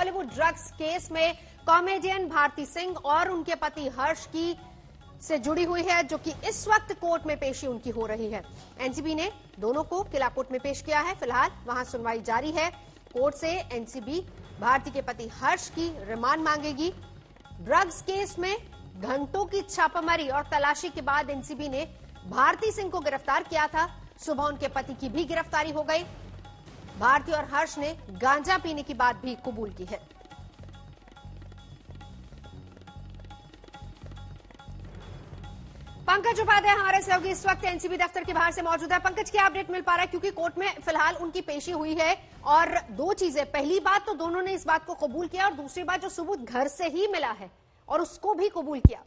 Bollywood drugs case में comedian Bharti Singh और उनके पति हर्ष की से जुड़ी हुई है, जो कि इस वक्त कोर्ट में पेशी उनकी हो रही है। एनसीबी ने दोनों को किला कोर्ट में पेश किया है। फिलहाल वहां सुनवाई जारी है। कोर्ट से एनसीबी भारती के पति हर्ष की रिमांड मांगेगी। ड्रग्स केस में घंटों की छापामारी और तलाशी के बाद एनसीबी ने भारती सिंह को गिरफ्तार किया था। सुबह उनके पति की भी गिरफ्तारी हो गई। भारती और हर्ष ने गांजा पीने की बात भी कबूल की है। पंकज उपाध्याय हमारे सहयोगी इस वक्त एनसीबी दफ्तर के बाहर से मौजूद है। पंकज, क्या अपडेट मिल पा रहा है? क्योंकि कोर्ट में फिलहाल उनकी पेशी हुई है और दो चीजें, पहली बात तो दोनों ने इस बात को कबूल किया और दूसरी बात जो सबूत घर से ही मिला है और उसको भी कबूल किया।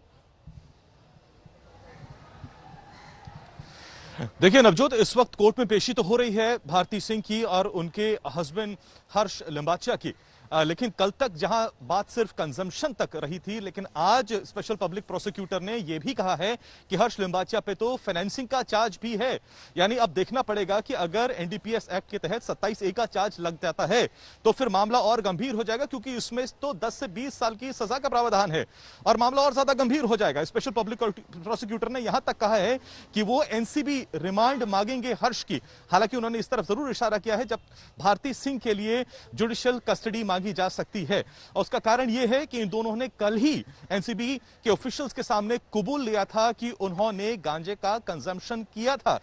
देखिए नवजोत, इस वक्त कोर्ट में पेशी तो हो रही है भारती सिंह की और उनके हस्बैंड हर्ष लिंबाचिया की, लेकिन कल तक जहां बात सिर्फ कंजम्पशन तक रही थी, लेकिन आज स्पेशल पब्लिक प्रोसिक्यूटर ने यह भी कहा है कि हर्ष लिंबाचिया पे तो फाइनेंसिंग का चार्ज भी है। यानी अब देखना पड़ेगा कि अगर एनडीपीएस एक्ट के तहत 27A का चार्ज लग जाता है तो फिर मामला और गंभीर हो जाएगा, क्योंकि इसमें तो 10 से 20 साल की सजा का प्रावधान है और मामला और ज्यादा गंभीर हो जाएगा। स्पेशल पब्लिक प्रोसिक्यूटर ने यहां तक कहा है कि वो एनसीबी रिमांड मांगेंगे हर्ष की। हालांकि उन्होंने इस तरफ जरूर इशारा किया है जब भारती सिंह के लिए जुडिशियल कस्टडी मांगी जा सकती है, और उसका कारण यह है कि इन दोनों ने कल ही एनसीबी के ऑफिशियल्स के सामने कबूल लिया था कि उन्होंने गांजे का कंजम्पशन किया था।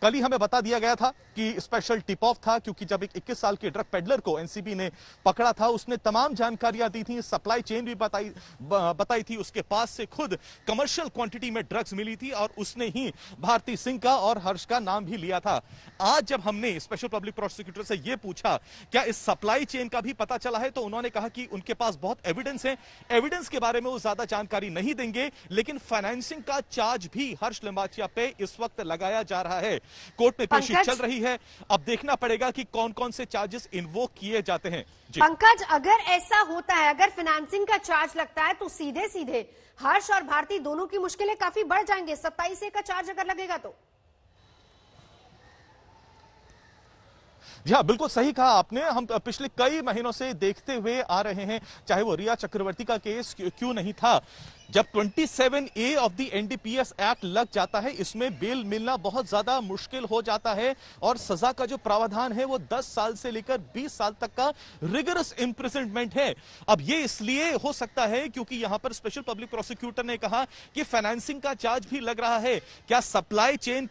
कल ही हमें बता दिया गया था कि स्पेशल टिप ऑफ था, क्योंकि जब एक 21 साल के ड्रग पेडलर को एनसीबी ने पकड़ा था, उसने तमाम जानकारियां दी थी, सप्लाई चेन भी बताई थी। उसके पास से खुद कमर्शियल क्वांटिटी में ड्रग्स मिली थी और उसने ही भारती सिंह का और हर्ष का नाम भी लिया था। आज जब हमने स्पेशल पब्लिक प्रोसिक्यूटर से यह पूछा क्या इस सप्लाई चेन का भी पता चला है, तो उन्होंने कहा कि उनके पास बहुत एविडेंस है। एविडेंस के बारे में वो ज्यादा जानकारी नहीं देंगे, लेकिन फाइनेंसिंग का चार्ज भी हर्ष लिंबाचिया पे इस वक्त लगाया जा रहा है। कोर्ट में पेशी चल रही है, अब देखना पड़ेगा कि कौन कौन से चार्जेस इन्वोक किए जाते हैं। पंकज, अगर ऐसा होता है, अगर फाइनेंसिंग का चार्ज लगता है तो सीधे सीधे हर्ष और भारती दोनों की मुश्किलें काफी बढ़ जाएंगे। 27A का चार्ज अगर लगेगा तो। जी हाँ, बिल्कुल सही कहा आपने। हम पिछले कई महीनों से देखते हुए आ रहे हैं, चाहे वो रिया चक्रवर्ती का केस क्यों नहीं था, जब 27A of the NDPS act लग जाता है, इसमें बेल मिलना बहुत ज्यादा मुश्किल हो जाता है और सजा का जो प्रावधान है वो 10 साल से लेकर 20 साल तक का रिगरस इम्प्रिजनमेंट है। अब ये इसलिए हो सकता है क्योंकि यहां पर स्पेशल पब्लिक प्रोसिक्यूटर ने कहा कि फाइनेंसिंग का चार्ज भी लग रहा है। क्या सप्लाई चेन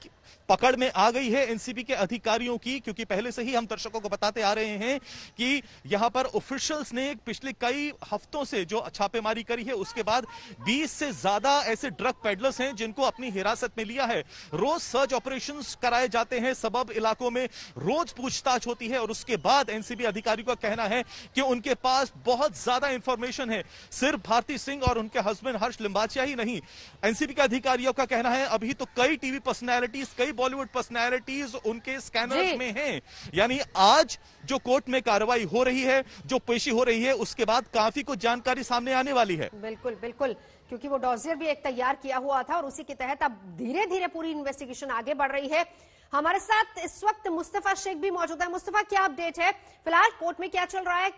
पकड़ में आ गई है एनसीबी के अधिकारियों की? क्योंकि पहले से ही हम दर्शकों को बताते आ रहे हैं कि यहां पर ऑफिशियल्स ने पिछले कई हफ्तों से जो छापेमारी करी है, उसके बाद 20 से ज्यादा ऐसे ड्रग पेडलर्स हैं जिनको अपनी हिरासत में लिया है। रोज सर्च ऑपरेशंस कराए जाते हैं, सबब इलाकों में रोज पूछताछ होती है और उसके बाद एनसीबी अधिकारियों का कहना है कि उनके पास बहुत ज्यादा इंफॉर्मेशन है। सिर्फ भारती सिंह और उनके हस्बैंड हर्ष लिंबाचिया ही नहीं, एनसीबी के अधिकारियों का कहना है अभी तो कई टीवी पर्सनैलिटीज, कई बॉलीवुड पर्सनैलिटीज उनके स्कैनर्स में हैं। यानी आज जो कोर्ट में कार्रवाई हो रही है, जो पेशी हो रही है, उसके बाद काफी कुछ जानकारी सामने आने वाली है। बिल्कुल बिल्कुल, क्योंकि वो डॉसियर भी एक तैयार किया हुआ था और उसी के तहत अब धीरे धीरे पूरी इन्वेस्टिगेशन आगे बढ़ रही है। हमारे साथ इस वक्त मुस्तफा शेख भी मौजूद है। मुस्तफा, क्या अपडेट है? फिलहाल कोर्ट में क्या चल रहा है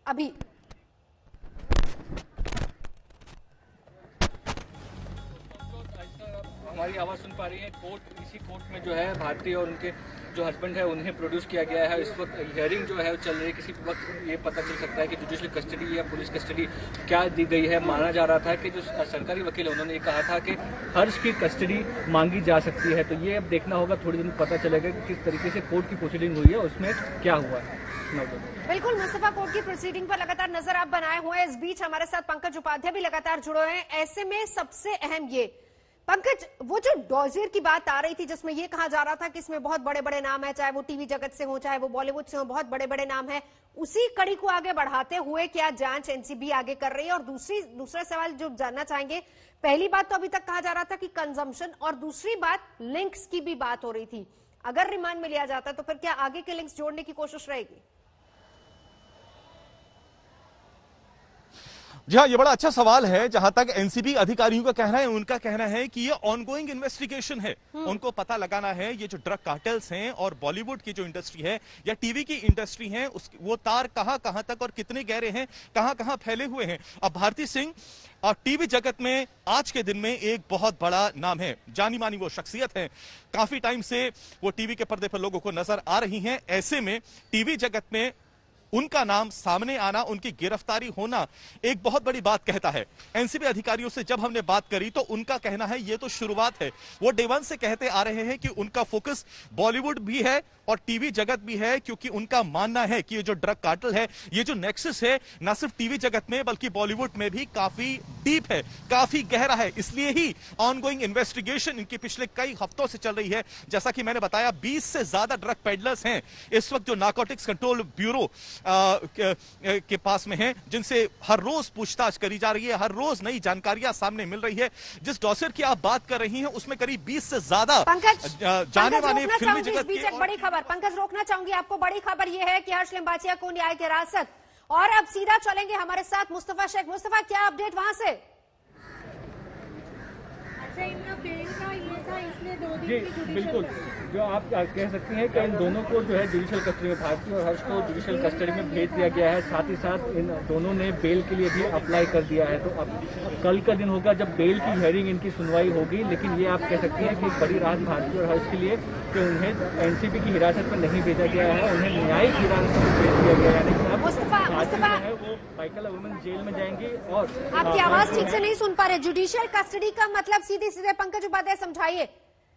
अभी? हमारी आवाज़ सुन पा रही है। इसी कोर्ट में जो है भारती और उनके जो हस्बैंड है उन्हें प्रोड्यूस किया गया है। इस वक्त हियरिंग जो है चल रही है। किसी वक्त ये पता चल सकता है कि जुडिशियल कस्टडी या पुलिस कस्टडी क्या दी गई है। माना जा रहा था कि जो सरकारी वकील है उन्होंने ये कहा था कि हर्ष की कस्टडी मांगी जा सकती है। तो ये अब देखना होगा, थोड़ी दिन पता चलेगा कि किस तरीके से कोर्ट की प्रोसीडिंग हुई है, उसमें क्या हुआ है। बिल्कुल मुस्तफा, कोर्ट की प्रोसीडिंग पर लगातार नजर आप बनाए हुए हैं। इस बीच हमारे साथ पंकज उपाध्याय भी लगातार जुड़े हैं। ऐसे में सबसे अहम ये, पंकज, वो जो डॉजियर की बात आ रही थी जिसमें ये कहा जा रहा था कि इसमें बहुत बड़े बड़े नाम है, चाहे वो टीवी जगत से हो, चाहे वो बॉलीवुड से हो, बहुत बड़े बड़े नाम है, उसी कड़ी को आगे बढ़ाते हुए क्या जांच एनसीबी आगे कर रही है? और दूसरा सवाल जो जानना चाहेंगे, पहली बात तो अभी तक कहा जा रहा था कि कंजम्पशन, और दूसरी बात लिंक्स की भी बात हो रही थी। अगर रिमांड में लिया जाता है तो फिर क्या आगे के लिंक्स जोड़ने की कोशिश रहेगी? जी हाँ, ये बड़ा अच्छा सवाल है। जहां तक एनसीबी अधिकारियों का कहना है, उनका कहना है कि ये ऑनगोइंग इन्वेस्टिगेशन है। उनको पता लगाना है ये जो ड्रग कार्टेल्स हैं और बॉलीवुड की जो इंडस्ट्री है या टीवी की इंडस्ट्री है, वो तार कहां कहां तक और कितने गहरे हैं, कहां कहां फैले हुए हैं। अब भारती सिंह और टीवी जगत में आज के दिन में एक बहुत बड़ा नाम है, जानी मानी वो शख्सियत है। काफी टाइम से वो टीवी के पर्दे पर लोगों को नजर आ रही हैं। ऐसे में टीवी जगत में उनका नाम सामने आना, उनकी गिरफ्तारी होना एक बहुत बड़ी बात कहता है। एनसीबी अधिकारियों से जब हमने बात करी तो उनका कहना है ये तो शुरुआत है। वो डे वन से कहते आ रहे हैं कि उनका फोकस बॉलीवुड भी है और टीवी जगत भी है, क्योंकि उनका मानना है कि ये जो ड्रग कार्टेल है, ये जो नेक्सस है, न सिर्फ टीवी जगत में बल्कि बॉलीवुड में भी काफी डीप है, काफी गहरा है। इसलिए ही ऑनगोइंग इन्वेस्टिगेशन इनकी पिछले कई हफ्तों से चल रही है। जैसा कि मैंने बताया, 20 से ज्यादा ड्रग पेडलर्स हैं इस वक्त जो नारकोटिक्स कंट्रोल ब्यूरो के पास में हैं, जिनसे हर रोज पूछताछ करी जा रही है, हर रोज नई जानकारियां सामने मिल रही है। जिस डॉसियर की आप बात कर रही हैं उसमें करीब 20 से ज्यादा जाने माने फिल्मी जगत के। बड़ी खबर पंकज, रोकना चाहूंगी आपको। बड़ी खबर यह है कि हर्ष लिम्बाचिया को न्यायिक हिरासत, और अब सीधा चलेंगे हमारे साथ मुस्तफा शेख। मुस्तफा, क्या अपडेट वहां से? जी बिल्कुल, जो आप कह सकती हैं कि इन दोनों को जो है जुडिशियल कस्टडी में, भारती और हर्ष को जुडिशियल कस्टडी में भेज दिया गया है। साथ ही साथ इन दोनों ने बेल के लिए भी अप्लाई कर दिया है। तो अब कल का दिन होगा जब बेल की हियरिंग, इनकी सुनवाई होगी। लेकिन ये आप कह सकती हैं कि एक बड़ी राहत भारती और हर्ष के लिए कि उन्हें एनसीबी की हिरासत में नहीं भेजा गया है, उन्हें न्यायिक हिरासत में भेज दिया गया है। लेकिन अब है वो माइकल वुमेन जेल में जाएंगी। और आपकी आवाज ठीक से नहीं सुन पा रहे। जुडिशियल कस्टडी का मतलब सीधे सीधे पंकज उपाध्याय समझाइए।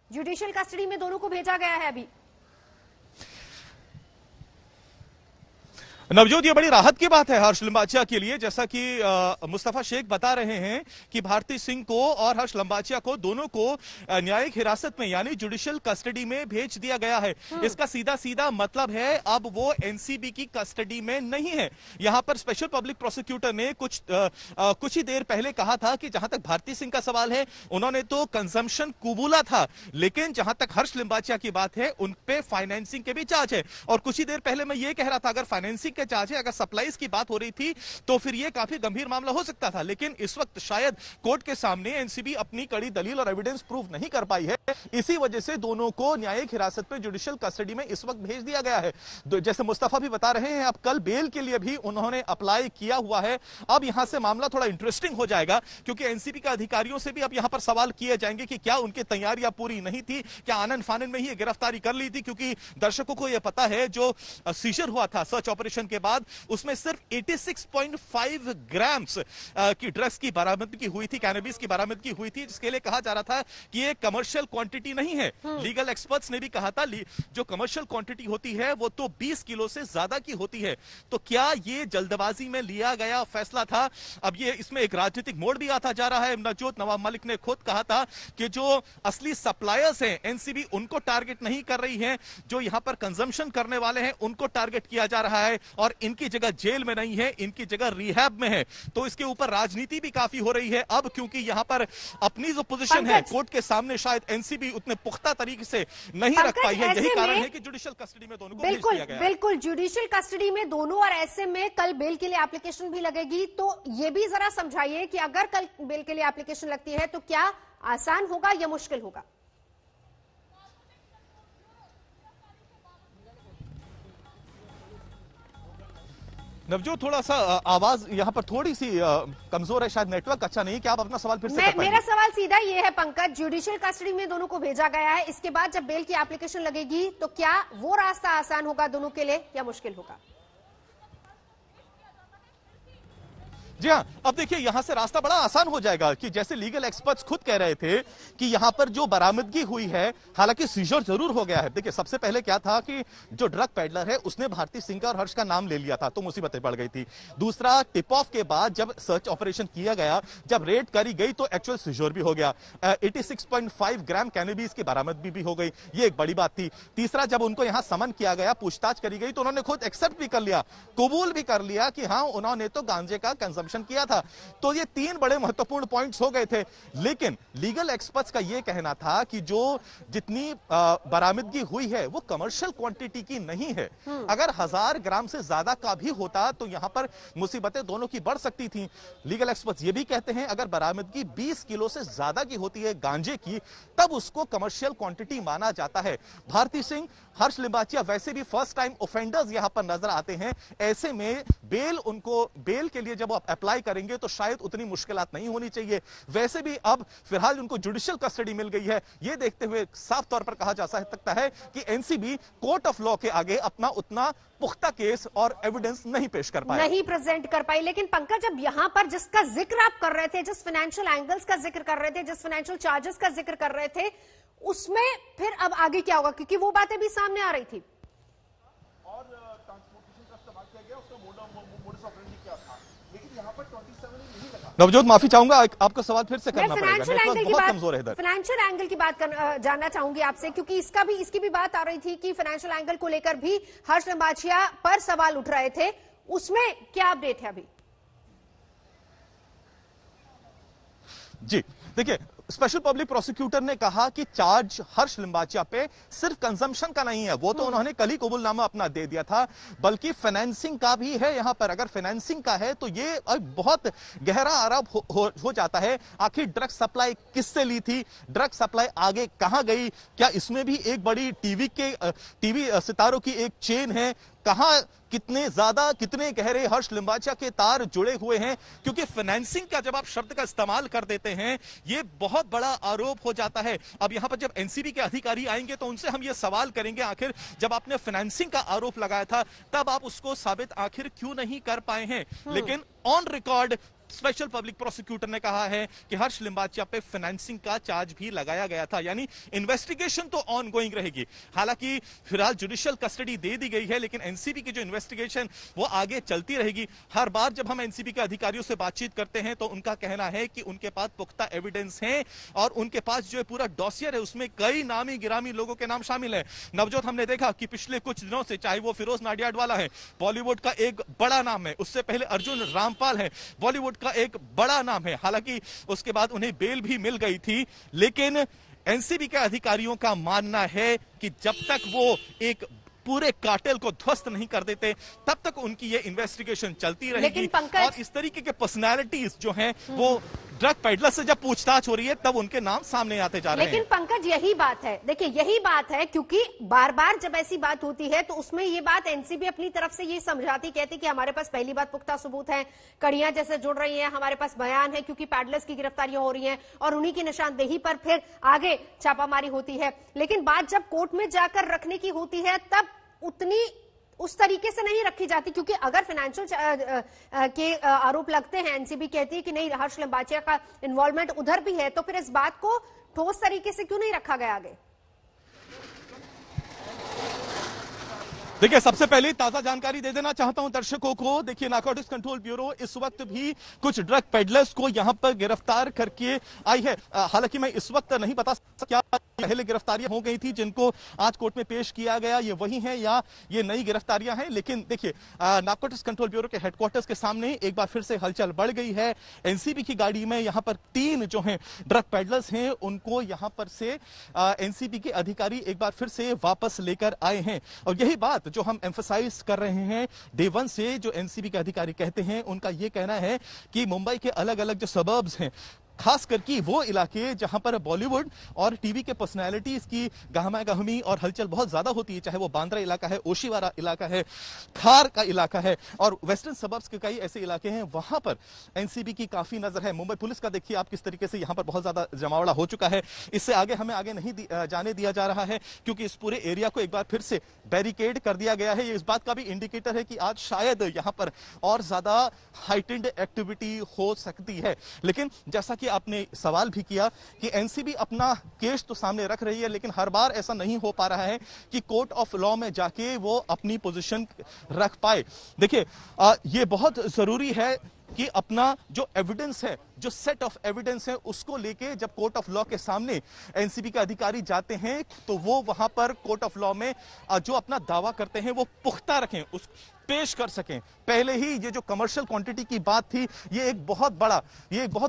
जुडिशियल कस्टडी में दोनों को भेजा गया है अभी। नवजोत, ये बड़ी राहत की बात है हर्ष लिम्बाचिया के लिए। जैसा कि मुस्तफा शेख बता रहे हैं कि भारती सिंह को और हर्ष लिम्बाचिया को, दोनों को न्यायिक हिरासत में यानी जुडिशियल कस्टडी में भेज दिया गया है। इसका सीधा सीधा मतलब है अब वो एनसीबी की कस्टडी में नहीं है। यहां पर स्पेशल पब्लिक प्रोसिक्यूटर ने कुछ ही देर पहले कहा था कि जहां तक भारती सिंह का सवाल है, उन्होंने तो कंजम्पशन कबूला था, लेकिन जहां तक हर्ष लिम्बाचिया की बात है, उन पे फाइनेंसिंग के भी चार्ज है। और कुछ ही देर पहले मैं ये कह रहा था, अगर फाइनेंसिंग के चार्ज है, अगर सप्लाईज की बात हो रही थी तो फिर यह काफी गंभीर मामला हो सकता था। लेकिन इस वक्त शायद कोर्ट के सामने एनसीबी अपनी कड़ी दलील और एविडेंस प्रूव नहीं कर पाई है। इसी वजह से दोनों को न्यायिक हिरासत में जुडिशियल कस्टडी में इस वक्त भेज दिया गया है। जैसे मुस्तफा भी बता रहे हैं, अब कल बेल के लिए भी उन्होंने अप्लाई किया हुआ है। अब यहां से मामला थोड़ा इंटरेस्टिंग हो जाएगा, क्योंकि एनसीबी के अधिकारियों से भी अब यहां पर सवाल किए जाएंगे कि क्या उनकी तैयारियां पूरी नहीं थी, क्या आनन फानन में ही गिरफ्तारी कर ली थी। क्योंकि दर्शकों को यह पता है, जो सीजर हुआ था सर्च ऑपरेशन के बाद, उसमें सिर्फ 86.5 ग्राम्स की ड्रग्स की बरामदगी हुई थी, कैनबिस की बरामदगी हुई थी, जिसके लिए कहा जा रहा था कि ये कमर्शियल क्वांटिटी नहीं है। लीगल एक्सपर्ट्स ने भी कहा था जो कमर्शियल क्वांटिटी होती है वो तो 20 किलो से ज्यादा की होती है। तो क्या ये जल्दबाजी में लिया गया फैसला था? अब ये इसमें एक राजनीतिक मोड़ भी आता जा रहा है। नवजोत, नवाब मलिक ने खुद कहा था कि जो असली सप्लायर्स हैं, एनसीबी उनको टारगेट नहीं कर रही है, जो यहां पर कंजम्पशन करने वाले हैं उनको टारगेट किया जा रहा है, और इनकी जगह जेल में नहीं है, इनकी जगह रिहैब में है। तो इसके ऊपर राजनीति भी काफी हो रही है अब, क्योंकि यहां पर अपनी जो पोजीशन है कोर्ट के सामने शायद एनसीबी उतने पुख्ता तरीके से नहीं रख पाई है। यही कारण है कि जुडिशियल कस्टडी में दोनों को भेज दिया गया है। बिल्कुल, जुडिशियल कस्टडी में दोनों, और ऐसे में कल बेल के लिए एप्लीकेशन भी लगेगी। तो ये भी जरा समझाइए कि अगर कल बेल के लिए एप्लीकेशन लगती है तो क्या आसान होगा या मुश्किल होगा? नवजोत, थोड़ा सा आवाज यहां पर थोड़ी सी कमजोर है, शायद नेटवर्क अच्छा नहीं है। क्या आप अपना सवाल फिर से कर पाएंगे? मेरा सवाल सीधा ये है पंकज, जुडिशियल कस्टडी में दोनों को भेजा गया है, इसके बाद जब बेल की एप्लीकेशन लगेगी तो क्या वो रास्ता आसान होगा दोनों के लिए या मुश्किल होगा? जी हाँ, अब देखिए यहां से रास्ता बड़ा आसान हो जाएगा कि जैसे लीगल एक्सपर्ट्स खुद कह रहे थे कि यहां पर जो बरामदगी हुई है, हालांकि सीजर जरूर हो गया है। देखिए सबसे पहले क्या था कि जो ड्रग पेडलर है उसने भारती सिंह का और हर्ष का नाम ले लिया था, तो मुसीबतें बढ़ गई थी। दूसरा, टिप ऑफ के बाद जब सर्च ऑपरेशन किया गया, जब रेड करी गई तो एक्चुअल सीजर भी हो गया। 86.5 ग्राम कैनबिस की बरामदगी भी हो गई, ये एक बड़ी बात थी। तीसरा, जब उनको यहां समन किया गया, पूछताछ करी गई, तो उन्होंने खुद एक्सेप्ट भी कर लिया, कबूल भी कर लिया कि हाँ, उन्होंने तो गांजे का कंजम्पशन कंजम्पशन किया था। तो ये 3 बड़े महत्वपूर्ण पॉइंट्स हो गए थे। लेकिन लीगल एक्सपर्ट्स का यह कहना था कि जो जितनी बरामदगी हुई है वो कमर्शियल क्वांटिटी की नहीं है। अगर 1000 ग्राम से ज्यादा का भी होता तो यहां पर मुसीबतें दोनों की बढ़ सकती थी। लीगल एक्सपर्ट्स ये भी कहते हैं अगर बरामदगी 20 किलो से ज्यादा की होती है गांजे की, तब उसको कमर्शियल क्वांटिटी माना जाता है। भारती सिंह, हर्ष लिंबाचिया वैसे भी फर्स्ट टाइम ऑफेंडर्स यहां पर नजर आते हैं। ऐसे में बेल के लिए जब आप अप्लाई करेंगे तो शायद उतनी मुश्किलात नहीं होनी चाहिए। वैसे भी अब फिलहाल उनको जुडिशियल कस्टडी मिल गई है। यह देखते हुए साफ तौर पर कहा जा सकता है कि एनसीबी कोर्ट ऑफ लॉ के आगे अपना उतना पुख्ता केस और एविडेंस नहीं पेश कर पाई, नहीं प्रेजेंट कर पाई। लेकिन पंकज, जब यहां पर जिसका जिक्र आप कर रहे थे, जिस फाइनेंशियल एंगल्स का जिक्र कर रहे थे, जिस फाइनेंशियल चार्जेस का जिक्र कर रहे थे, उसमें फिर अब आगे क्या होगा? क्योंकि वो बातें भी सामने आ रही थी। और ट्रांसपोर्टेशन का इस्तेमाल किया गया, उसका मोडस ऑपरेंडी क्या था, लेकिन यहाँ पर 27 नहीं लगा। नवजोत माफी चाहूंगा, आपको सवाल फिर से करना पड़ेगा, फाइनेंशियल नेटवर्क बहुत कमजोर है इधर। फाइनेंशियल एंगल की बात जानना चाहूंगी आपसे, क्योंकि इसकी भी बात आ रही थी कि फाइनेंशियल एंगल को लेकर भी हर्ष लिंबाचिया पर सवाल उठ रहे थे। उसमें क्या अपडेट है अभी? जी देखिए, स्पेशल पब्लिक प्रोसिक्यूटर ने कहा कि चार्ज हर्ष लिंबाचिया पे सिर्फ कंजम्पशन का नहीं है, वो तो उन्होंने कल ही कबूलनामा अपना दे दिया था, बल्कि फाइनेंसिंग का भी है। यहां पर अगर फाइनेंसिंग का है तो ये बहुत गहरा आरोप हो जाता है। आखिर ड्रग सप्लाई किससे ली थी, ड्रग सप्लाई आगे कहां गई, क्या इसमें भी एक बड़ी टीवी सितारों की एक चेन है, कहां कितने गहरे हर्ष लिंबाचिया के तार जुड़े हुए हैं? क्योंकि फाइनेंसिंग का जब आप शब्द का इस्तेमाल कर देते हैं, यह बहुत बड़ा आरोप हो जाता है। अब यहां पर जब एनसीबी के अधिकारी आएंगे तो उनसे हम यह सवाल करेंगे, आखिर जब आपने फाइनेंसिंग का आरोप लगाया था तब आप उसको साबित आखिर क्यों नहीं कर पाए हैं? लेकिन on record special public prosecutor ने कहा है कि हर्ष लिंबाचिया पे फाइनेंसिंग का चार्ज भी लगाया गया था, यानी इन्वेस्टिगेशन तो ऑन गोइंग रहेगी। हालांकि फिलहाल जुडिशियल कस्टडी दे दी गई है, लेकिन एनसीबी की जो इन्वेस्टिगेशन वो आगे चलती रहेगी। हर बार जब हम एनसीबी के अधिकारियों से बातचीत करते हैं तो उनका कहना है कि उनके पास पुख्ता एविडेंस है और उनके पास जो पूरा डॉसियर है उसमें कई नामी गिरामी लोगों के नाम शामिल है। नवजोत, हमने देखा कि पिछले कुछ दिनों से, चाहे वो फिरोज नाडियाडवाला है, बॉलीवुड का एक बड़ा नाम है, उससे पहले अर्जुन रामपाल है, बॉलीवुड का एक बड़ा नाम है। हालांकि उसके बाद उन्हें बेल भी मिल गई थी, लेकिन एनसीबी के अधिकारियों का मानना है कि जब तक वो एक पूरे कार्टेल को ध्वस्त नहीं कर देते तब तक उनकी ये इन्वेस्टिगेशन चलती रहेगी। और इस तरीके के पर्सनालिटीज जो हैं वो ड्रग पेडलर से जब पूछताछ हो रही है तब उनके नाम सामने आते जा रहे हैं। लेकिन पंकज, यही बात है, देखिए यही बात है, क्योंकि बार बार जब ऐसी बात होती है तो उसमें ये बात एनसीबी अपनी तरफ से ये समझाती, कहती कि हमारे पास पहली बात पुख्ता सबूत है, कड़ियां जैसे जुड़ रही हैं, हमारे पास बयान है, क्योंकि पैडलर्स की गिरफ्तारियां हो रही हैं और उन्हीं की निशानदेही पर फिर आगे छापामारी होती है। लेकिन बात जब कोर्ट में जाकर रखने की होती है तब उतनी उस तरीके से नहीं रखी जाती, क्योंकि अगर फाइनेंशियल के आरोप लगते हैं, एनसीबी कहती है कि नहीं हर्ष लिंबाचिया का इन्वॉल्वमेंट उधर भी है, तो फिर इस बात को ठोस तरीके से क्यों नहीं रखा गया आगे? देखिए, सबसे पहले ताजा जानकारी दे देना चाहता हूं दर्शकों को। देखिए, नारकोटिक्स कंट्रोल ब्यूरो इस वक्त भी कुछ ड्रग पेडलर्स को यहां पर गिरफ्तार करके आई है। हालांकि मैं इस वक्त नहीं बता सकता क्या पहले गिरफ्तारियां हो गई थी जिनको आज कोर्ट में पेश किया गया, ये वही हैं या ये नई गिरफ्तारियां हैं। लेकिन देखिए, नारकोटिक्स कंट्रोल ब्यूरो के हेडक्वार्टर्स के सामने एक बार फिर से हलचल बढ़ गई है। एनसीबी की गाड़ी में यहां पर 3 जो हैं ड्रग पेडलर्स हैं, उनको यहां पर से एनसीबी के अधिकारी एक बार फिर से वापस लेकर आए हैं। और यही बात जो हम एम्फसाइज कर रहे हैं डे 1 से, जो एनसीबी के अधिकारी कहते हैं, उनका यह कहना है कि मुंबई के अलग अलग जो सबर्ब्स हैं, खास करके वो इलाके जहां पर बॉलीवुड और टीवी के पर्सनैलिटीज की गहमागहमी और हलचल बहुत ज्यादा होती है, चाहे वो बांद्रा इलाका है, ओशीवारा इलाका है, खार का इलाका है और वेस्टर्न सबर्ब्स के कई ऐसे इलाके हैं, वहां पर एनसीबी की काफी नजर है। मुंबई पुलिस का देखिए आप किस तरीके से यहां पर बहुत ज्यादा जमावड़ा हो चुका है। इससे हमें आगे नहीं जाने दिया जा रहा है, क्योंकि इस पूरे एरिया को एक बार फिर से बैरिकेड कर दिया गया है। ये इस बात का भी इंडिकेटर है कि आज शायद यहां पर और ज्यादा हाइटेंड एक्टिविटी हो सकती है। लेकिन जैसा कि आपने सवाल भी किया कि एनसीबी अपना केस तो सामने रख रही है, लेकिन हर बार ऐसा नहीं हो पा रहा है कि कोर्ट ऑफ लॉ में जाके वो अपनी पोजीशन रख पाए। देखिए, ये बहुत जरूरी है कि अपना जो एविडेंस है, जो सेट ऑफ एविडेंस है, उसको लेके जब कोर्ट ऑफ लॉ के सामने एनसीबी के अधिकारी जाते हैं तो वो वहां पर कोर्ट ऑफ लॉ में जो अपना दावा करते हैं वो पुख्ता रखें, पेश कर सकें। पहले ही ये जो कमर्शियल क्वांटिटी की बात थी, ये एक बहुत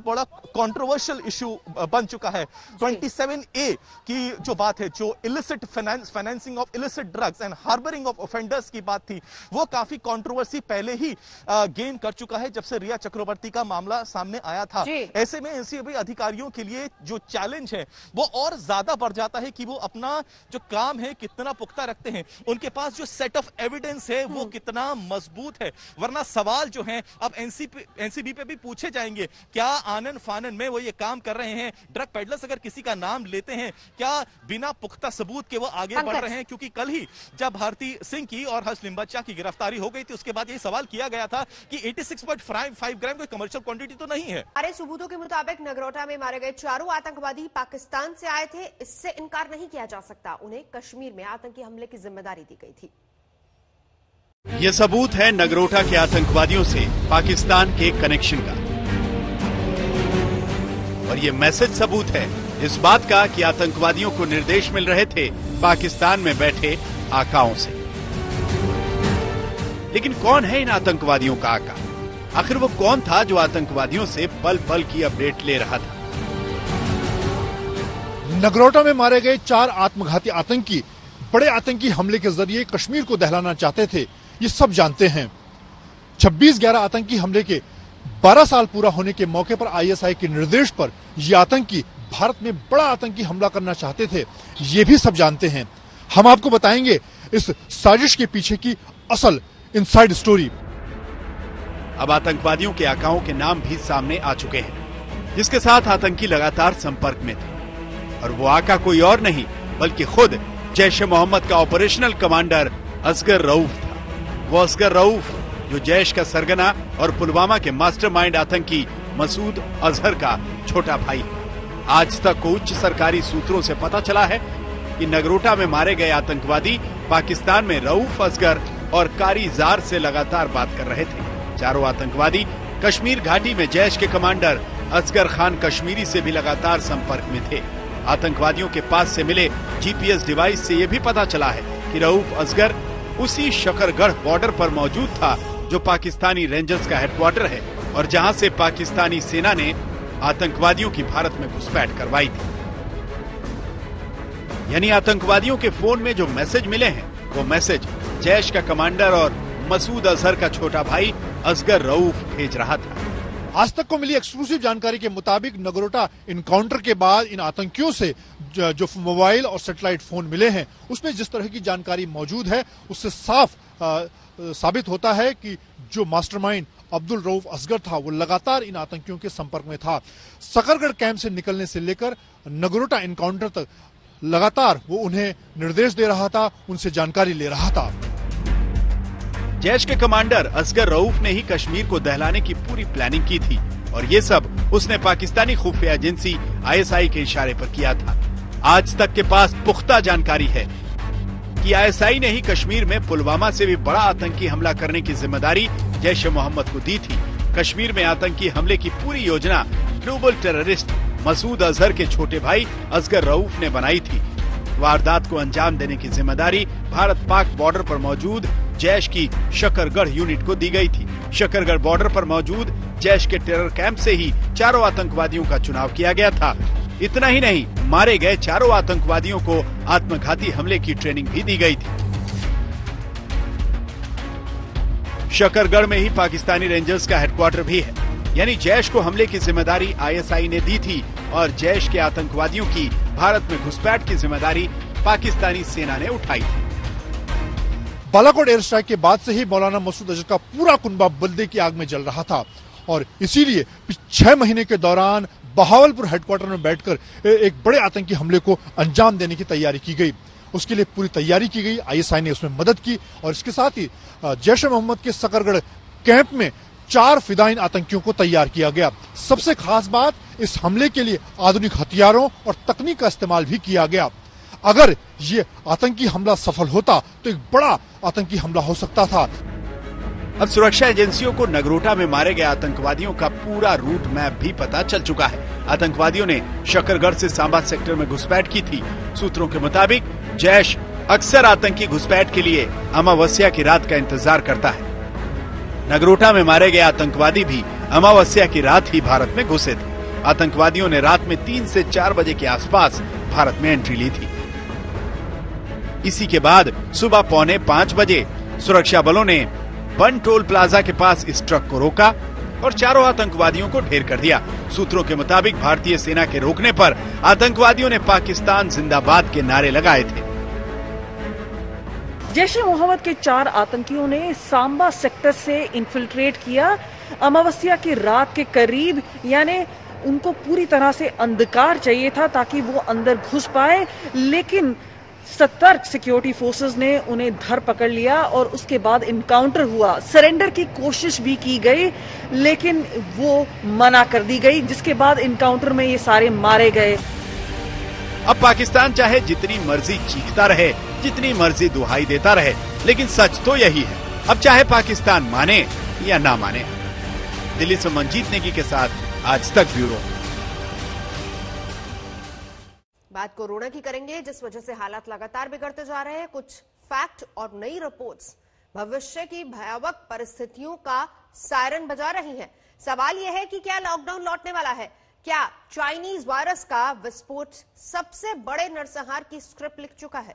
बड़ा कंट्रोवर्शियल इशू बन चुका है। 27A की जो बात है, जो illicit financing of illicit drugs and harbouring of offenders की बात थी, वो काफी कंट्रोवर्सी पहले ही गेन कर चुका है जब से रिया चक्रवर्ती का मामला सामने आया था। ऐसे में एनसीबी अधिकारियों के लिए जो चैलेंज है वो और ज्यादा बढ़ जाता है कि वो अपना जो काम है कितना पुख्ता रखते हैं, उनके पास जो सेट ऑफ एविडेंस है वो कितना मजबूत है। वरना सवाल जो है अब एनसीबी पे भी पूछे जाएंगे, क्या आनन फानन में वो ये काम कर रहे हैं? ड्रग पेडलर्स अगर किसी का नाम लेते हैं, क्या बिना पुख्ता सबूत के वो आगे बढ़ रहे हैं? क्योंकि कल ही जब भारती सिंह की और हर्ष लिम्बाचा की गिरफ्तारी हो गई थी, उसके बाद ये सवाल किया गया था कि 86.5 ग्राम कोई कमर्शियल क्वांटिटी तो नहीं है। हमारे सबूतों के मुताबिक नगरोटा में मारे गए चारों आतंकवादी पाकिस्तान से आए थे। इससे इनकार नहीं किया जा सकता। उन्हें कश्मीर में आतंकी हमले की जिम्मेदारी दी गई थी। ये सबूत है नगरोटा के आतंकवादियों से पाकिस्तान के कनेक्शन का, और ये मैसेज सबूत है इस बात का कि आतंकवादियों को निर्देश मिल रहे थे पाकिस्तान में बैठे आकाओं से। लेकिन कौन है इन आतंकवादियों का आका? आखिर वो कौन था जो आतंकवादियों से पल पल की अपडेट ले रहा था? नगरोटा में मारे गए 4 आत्मघाती आतंकी बड़े आतंकी हमले के जरिए कश्मीर को दहलाना चाहते थे, ये सब जानते हैं। 26/11 आतंकी हमले के 12 साल पूरा होने के मौके पर आईएसआई के निर्देश पर ये आतंकी भारत में बड़ा आतंकी हमला करना चाहते थे, ये भी सब जानते हैं। हम आपको बताएंगे इस साजिश के पीछे की असल इनसाइड स्टोरी। अब आतंकवादियों के आकाओं के नाम भी सामने आ चुके हैं, जिसके साथ आतंकी लगातार संपर्क में थे, और वो आका कोई और नहीं बल्कि खुद जैश-ए-मोहम्मद का ऑपरेशनल कमांडर असगर रऊफ था। वो असगर रऊफ जो जैश का सरगना और पुलवामा के मास्टरमाइंड आतंकी मसूद अजहर का छोटा भाई है। आज तक को उच्च सरकारी सूत्रों से पता चला है कि नगरोटा में मारे गए आतंकवादी पाकिस्तान में रऊफ, असगर और कारी जार से लगातार बात कर रहे थे। चारों आतंकवादी कश्मीर घाटी में जैश के कमांडर असगर खान कश्मीरी से भी लगातार संपर्क में थे। आतंकवादियों के पास से मिले जीपीएस डिवाइस से यह भी पता चला है कि रऊफ असगर उसी शकरगढ़ बॉर्डर पर मौजूद था जो पाकिस्तानी रेंजर्स का हेडक्वार्टर है और जहां से पाकिस्तानी सेना ने आतंकवादियों की भारत में घुसपैठ करवाई थी। यानी आतंकवादियों के फोन में जो मैसेज मिले हैं वो मैसेज जैश का कमांडर और मसूद अजहर का छोटा भाई असगर रऊफ भेज रहा था। आज तक को मिली एक्सक्लूसिव जानकारी के मुताबिक नगरोटा इनकाउंटर के बाद इन आतंकियों से जो मोबाइल और सैटेलाइट फोन मिले हैं उसमें जिस तरह की जानकारी मौजूद है उससे साफ साबित होता है कि जो मास्टरमाइंड अब्दुल रऊफ असगर था वो लगातार इन आतंकियों के संपर्क में था। सकरगढ़ कैंप से निकलने से लेकर नगरोटा इनकाउंटर तक लगातार वो उन्हें निर्देश दे रहा था, उनसे जानकारी ले रहा था। जैश के कमांडर असगर रऊफ ने ही कश्मीर को दहलाने की पूरी प्लानिंग की थी और ये सब उसने पाकिस्तानी खुफिया एजेंसी आईएसआई के इशारे पर किया था। आज तक के पास पुख्ता जानकारी है कि आईएसआई ने ही कश्मीर में पुलवामा से भी बड़ा आतंकी हमला करने की जिम्मेदारी जैश-ए-मोहम्मद को दी थी। कश्मीर में आतंकी हमले की पूरी योजना ग्लोबल टेररिस्ट मसूद अजहर के छोटे भाई असगर रऊफ ने बनाई थी। वारदात को अंजाम देने की जिम्मेदारी भारत पाक बॉर्डर पर मौजूद जैश की शकरगढ़ यूनिट को दी गई थी। शकरगढ़ बॉर्डर पर मौजूद जैश के टेरर कैंप से ही चारों आतंकवादियों का चुनाव किया गया था। इतना ही नहीं, मारे गए चारों आतंकवादियों को आत्मघाती हमले की ट्रेनिंग भी दी गई थी। शकरगढ़ में ही पाकिस्तानी रेंजर्स का हेडक्वार्टर भी है, यानी जैश को हमले की जिम्मेदारी आईएसआई ने दी थी और जैश के आतंकवादियों की भारत में घुसपैठ की जिम्मेदारी पाकिस्तानी सेना ने उठाई थी। बालाकोट एयर स्ट्राइक के बाद से ही मौलाना मसूद अजहर का पूरा कुनबा बल्दे की आग में जल रहा था और इसीलिए 6 महीने के दौरान बहावलपुर हेडक्वार्टर में बैठकर एक बड़े आतंकी हमले को अंजाम देने की तैयारी की गई। उसके लिए पूरी तैयारी की गई, आईएसआई ने उसमें मदद की और इसके साथ ही जैश-ए-मोहम्मद के सकरगढ़ कैंप में 4 फिदाइन आतंकियों को तैयार किया गया। सबसे खास बात, इस हमले के लिए आधुनिक हथियारों और तकनीक का इस्तेमाल भी किया गया। अगर ये आतंकी हमला सफल होता तो एक बड़ा आतंकी हमला हो सकता था। अब सुरक्षा एजेंसियों को नगरोटा में मारे गए आतंकवादियों का पूरा रूट मैप भी पता चल चुका है। आतंकवादियों ने शकरगढ़ से सांबा सेक्टर में घुसपैठ की थी। सूत्रों के मुताबिक जैश अक्सर आतंकी घुसपैठ के लिए अमावस्या की रात का इंतजार करता है। नगरोटा में मारे गए आतंकवादी भी अमावस्या की रात ही भारत में घुसे थे। आतंकवादियों ने रात में 3 से 4 बजे के आसपास भारत में एंट्री ली थी। इसी के बाद सुबह 4:45 बजे सुरक्षा बलों ने बन टोल प्लाजा के पास इस ट्रक को रोका और चारों आतंकवादियों को ढेर कर दिया। सूत्रों के मुताबिक भारतीय सेना के रोकने पर आतंकवादियों ने पाकिस्तान जिंदाबाद के नारे लगाए थे। जैश ए मोहम्मद के 4 आतंकियों ने सांबा सेक्टर से इन्फिल्ट्रेट किया। अमावस्या की रात के करीब, यानी उनको पूरी तरह से अंधकार चाहिए था ताकि वो अंदर घुस पाए, लेकिन सतर्क सिक्योरिटी फोर्सेस ने उन्हें धर पकड़ लिया और उसके बाद इनकाउंटर हुआ। सरेंडर की कोशिश भी की गई लेकिन वो मना कर दी गई, जिसके बाद इनकाउंटर में ये सारे मारे गए। अब पाकिस्तान चाहे जितनी मर्जी चीखता रहे, जितनी मर्जी दुहाई देता रहे, लेकिन सच तो यही है। अब चाहे पाकिस्तान माने या ना माने। दिल्ली से मनजीत नेगी के साथ आज तक ब्यूरो। बात कोरोना की करेंगे, जिस वजह से हालात लगातार बिगड़ते जा रहे हैं। कुछ फैक्ट और नई रिपोर्ट्स भविष्य की भयावह परिस्थितियों का सायरन बजा रही हैं। सवाल यह है कि क्या लॉकडाउन लौटने वाला है? क्या चाइनीज वायरस का विस्फोट सबसे बड़े नरसंहार की स्क्रिप्ट लिख चुका है?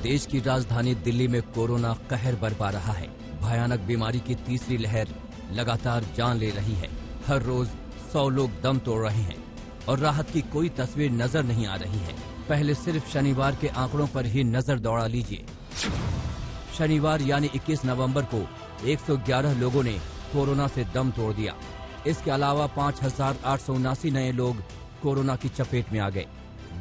देश की राजधानी दिल्ली में कोरोना कहर बरपा रहा है। भयानक बीमारी की तीसरी लहर लगातार जान ले रही है। हर रोज 100 लोग दम तोड़ रहे हैं और राहत की कोई तस्वीर नजर नहीं आ रही है। पहले सिर्फ शनिवार के आंकड़ों पर ही नजर दौड़ा लीजिए। शनिवार यानी 21 नवंबर को 111 लोगों ने कोरोना से दम तोड़ दिया। इसके अलावा 5,879 नए लोग कोरोना की चपेट में आ गए।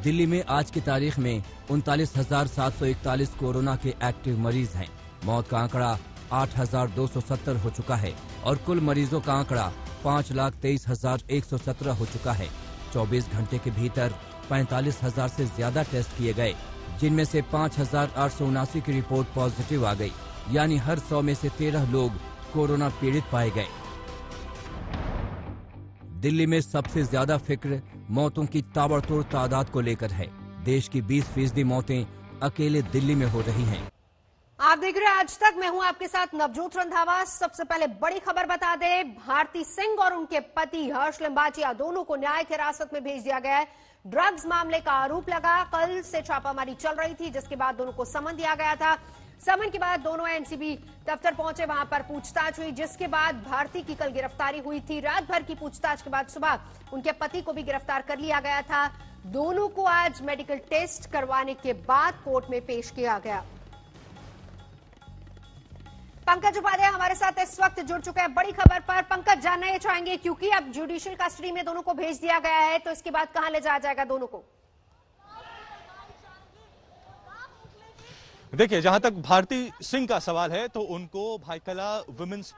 दिल्ली में आज की तारीख में 39,741 कोरोना के एक्टिव मरीज हैं। मौत का आंकड़ा 8,270 हो चुका है और कुल मरीजों का आंकड़ा 5,23,117 हो चुका है। 24 घंटे के भीतर 45,000 से ज्यादा टेस्ट किए गए, जिनमें से 5,879 की रिपोर्ट पॉजिटिव आ गई, यानी हर 100 में से 13 लोग कोरोना पीड़ित पाए गए। दिल्ली में सबसे ज्यादा फिक्र मौतों की ताबड़तोड़ तादाद को लेकर है। देश की 20% मौतें अकेले दिल्ली में हो रही हैं। आप देख रहे हैं आज तक, मैं हूं आपके साथ नवजोत रंधावा। सबसे पहले बड़ी खबर बता दें, भारती सिंह और उनके पति हर्ष लिम्बाचिया दोनों को न्यायिक हिरासत में भेज दिया गया है। ड्रग्स मामले का आरोप लगा, कल से छापामारी चल रही थी, जिसके बाद दोनों को समन दिया गया था। समन के बाद दोनों एनसीबी दफ्तर पहुंचे, वहां पर पूछताछ हुई, जिसके बाद भारती की कल गिरफ्तारी हुई थी। रात भर की पूछताछ के बाद सुबह उनके पति को भी गिरफ्तार कर लिया गया था। दोनों को आज मेडिकल टेस्ट करवाने के बाद कोर्ट में पेश किया गया। पंकज उपाध्याय हमारे साथ इस वक्त जुड़ चुके हैं बड़ी खबर पर। पंकज, जानना ये चाहेंगे क्योंकि अब जुडिशियल कस्टडी में दोनों को भेज दिया गया है, तो इसके बाद कहां ले जाया जाएगा दोनों को? देखिए, जहां तक भारती सिंह का सवाल है तो उनको भाईकला वुमेन्स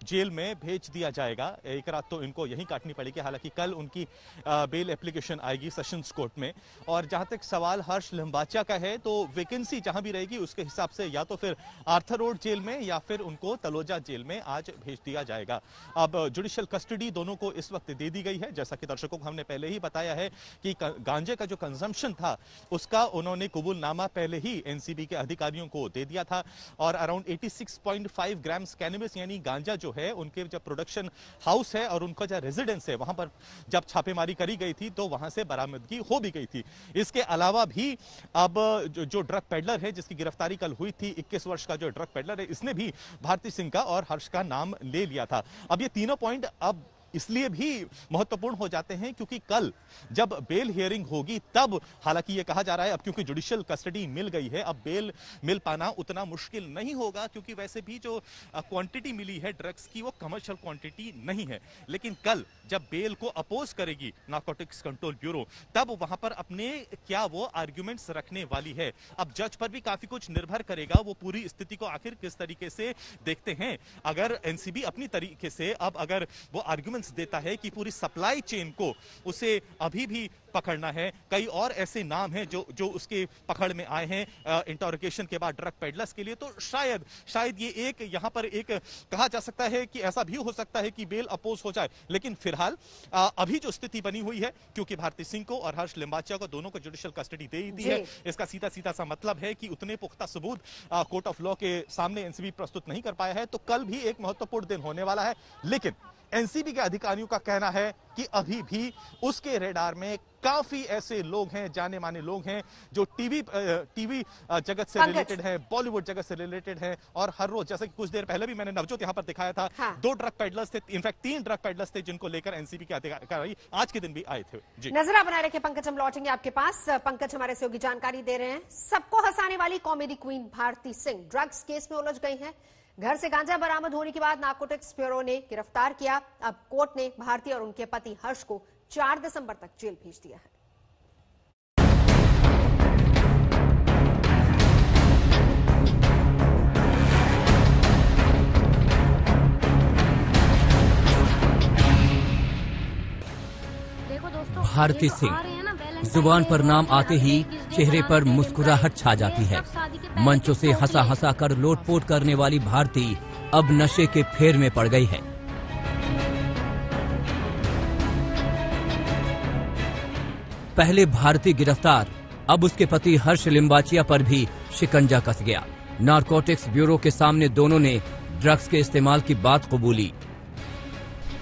जेल में भेज दिया जाएगा। एक रात तो इनको यहीं काटनी पड़ेगी। हालांकि कल उनकी बेल एप्लीकेशन आएगी सेशंस कोर्ट में। और जहां तक सवाल हर्ष लिम्बाचिया का है तो वैकेंसी जहां भी रहेगी उसके हिसाब से या तो फिर आर्थर रोड जेल में या फिर उनको तलोजा जेल में आज भेज दिया जाएगा। अब जुडिशियल कस्टडी दोनों को इस वक्त दे दी गई है। जैसा कि दर्शकों को हमने पहले ही बताया है कि गांजे का जो कंजम्पशन था उसका उन्होंने कबूलनामा पहले ही एनसीबी के अधिकारियों को दे दिया था और अराउंड 86.5 ग्राम्स कैनबिस यानी गांजा जो है उनके जब प्रोडक्शन हाउस है और उनका जो रेजिडेंस है वहां पर जब छापेमारी करी गई थी तो वहां से बरामदगी हो भी गई थी। इसके अलावा भी अब जो ड्रग पेडलर है जिसकी गिरफ्तारी कल हुई थी, 21 वर्ष का जो ड्रग पेडलर है, इसने भी भारती सिंह का और हर्ष का नाम ले लिया था। अब ये तीनों पॉइंट अब इसलिए भी महत्वपूर्ण हो जाते हैं क्योंकि कल जब बेल हियरिंग होगी तब, हालांकि ये कहा जा रहा है अब क्योंकि जुडिशियल कस्टडी मिल गई है अब बेल मिल पाना उतना मुश्किल नहीं होगा, क्योंकि वैसे भी जो क्वांटिटी मिली है ड्रग्स की वो कमर्शियल क्वांटिटी नहीं है। लेकिन कल जब बेल को अपोज करेगी नारकोटिक्स कंट्रोल ब्यूरो तब वहां पर अपने क्या वो आर्ग्यूमेंट्स रखने वाली है। अब जज पर भी काफी कुछ निर्भर करेगा, वो पूरी स्थिति को आखिर किस तरीके से देखते हैं। अगर एनसीबी अपनी तरीके से अब अगर वो आर्ग्यूमेंट्स देता है कि पूरी सप्लाई चेन को उसे अभी भी पकड़ना है। कई और ऐसे नाम हैं जो उसके पकड़ में आए हैं इंटरोगेशन के बाद ड्रग पेडलर्स के लिए। तो शायद ये एक यहां पर एक कहा जा सकता है कि ऐसा भी हो सकता है कि बेल अपोज हो जाए। लेकिन फिलहाल अभी जो स्थिति बनी हुई है, क्योंकि भारती सिंह को और हर्ष लिम्बाचिया को दोनों को जुडिशियल कस्टडी दे दी है, इसका सीधा सीधा सा मतलब है कि उतने पुख्ता सबूत कोर्ट ऑफ लॉ के सामने एनसीबी प्रस्तुत नहीं कर पाया है। तो कल भी एक महत्वपूर्ण दिन होने वाला है। लेकिन एनसीबी के अधिकारियों का कहना है कि अभी भी उसके रेडार में काफी ऐसे लोग हैं, जाने माने लोग हैं, जो टीवी जगत से रिलेटेड हैं, बॉलीवुड जगत से रिलेटेड हैं। और हर रोज, जैसे कि कुछ देर पहले भी मैंने नवजोत यहां पर दिखाया था, 2 ड्रग पेडलर्स थे, इनफैक्ट 3 ड्रग पेडलर्स थे, जिनको लेकर एनसीबी के अधिकारी आज के दिन भी आए थे। जी नजर बनाए रखे पंकज, हम लौटेंगे आपके पास। पंकज हमारे सहयोगी जानकारी दे रहे हैं। सबको हंसाने वाली comedy queen Bharti Singh drugs case में उलझ गई हैं। घर से गांजा बरामद होने के बाद नार्कोटिक्स ब्यूरो ने गिरफ्तार किया। अब कोर्ट ने भारती और उनके पति हर्ष को 4 दिसंबर तक जेल भेज दिया है। भारती सिंह, जुबान पर नाम आते ही चेहरे पर मुस्कुराहट छा जाती है। मंचों से हंसा हंसा कर लोटपोट करने वाली भारती अब नशे के फेर में पड़ गई है। पहले भारती गिरफ्तार, अब उसके पति हर्ष लिम्बाचिया पर भी शिकंजा कस गया। नारकोटिक्स ब्यूरो के सामने दोनों ने ड्रग्स के इस्तेमाल की बात कबूली।